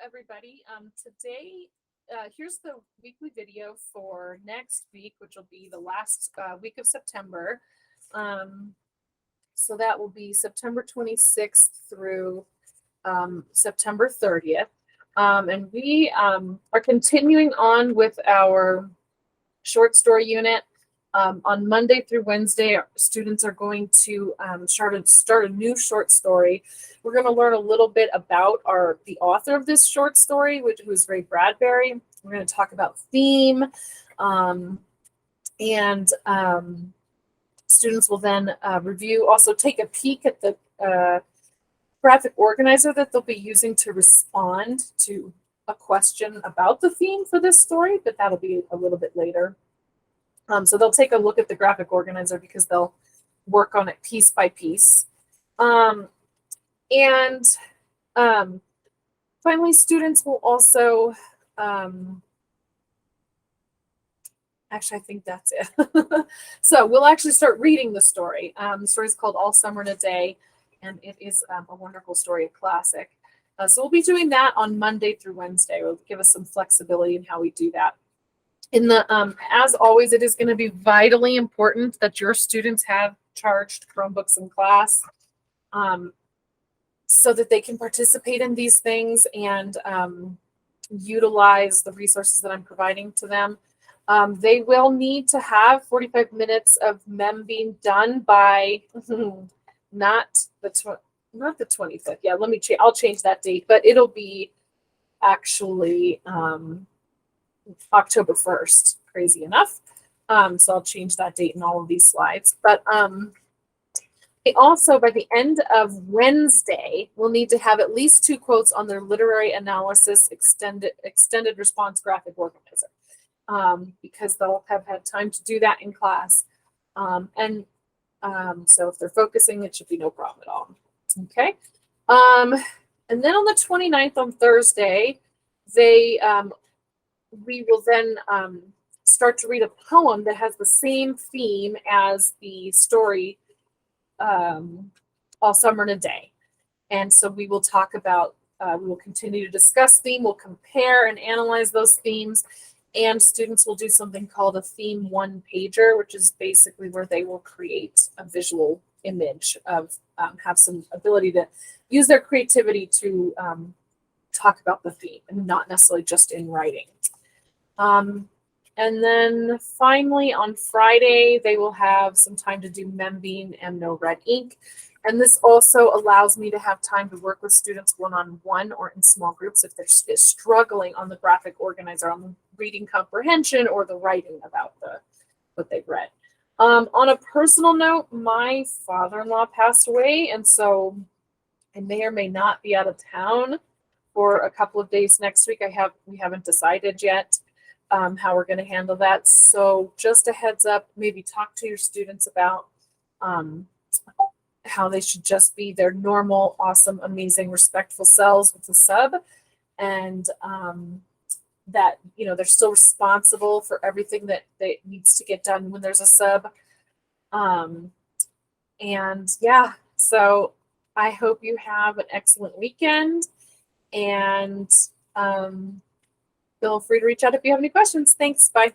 everybody. Today, here's the weekly video for next week, which will be the last week of September. So that will be September 26th through September 30th. And we are continuing on with our short story unit. On Monday through Wednesday, our students are going to start a new short story. We're going to learn a little bit about the author of this short story, who is Ray Bradbury. We're going to talk about theme, and students will then also take a peek at the graphic organizer that they'll be using to respond to a question about the theme for this story, but that'll be a little bit later. So they'll take a look at the graphic organizer because they'll work on it piece by piece. Finally, students will also, actually, I think that's it. So we'll actually start reading the story. The story is called All Summer in a Day, and it is a wonderful story, a classic. So we'll be doing that on Monday through Wednesday. It'll give us some flexibility in how we do that. As always, it is going to be vitally important that your students have charged Chromebooks in class, so that they can participate in these things and utilize the resources that I'm providing to them. They will need to have 45 minutes of MEM being done by not the 25th. Yeah, I'll change that date, but it'll be actually October 1st, crazy enough. So I'll change that date in all of these slides. But they also, by the end of Wednesday, will need to have at least 2 quotes on their literary analysis extended response graphic organizer, because they'll have had time to do that in class. So if they're focusing, it should be no problem at all. Okay. And then on the 29th, on Thursday, we will then start to read a poem that has the same theme as the story, All Summer in a Day. And so we will talk about, we will continue to discuss theme, we'll compare and analyze those themes, and students will do something called a theme one-pager, which is basically where they will create a visual image of, have some ability to use their creativity to talk about the theme and not necessarily just in writing. And then finally on Friday, they will have some time to do MEMBing and no red ink. And this also allows me to have time to work with students one-on-one or in small groups if they're struggling on the graphic organizer, on the reading comprehension or the writing about what they've read. On a personal note, my father-in-law passed away, and so I may or may not be out of town for a couple of days next week. We haven't decided yet how we're going to handle that. So just a heads up, maybe talk to your students about how they should just be their normal, awesome, amazing, respectful selves with the sub, and that, they're still responsible for everything that needs to get done when there's a sub. And yeah, so I hope you have an excellent weekend, and feel free to reach out if you have any questions. Thanks. Bye.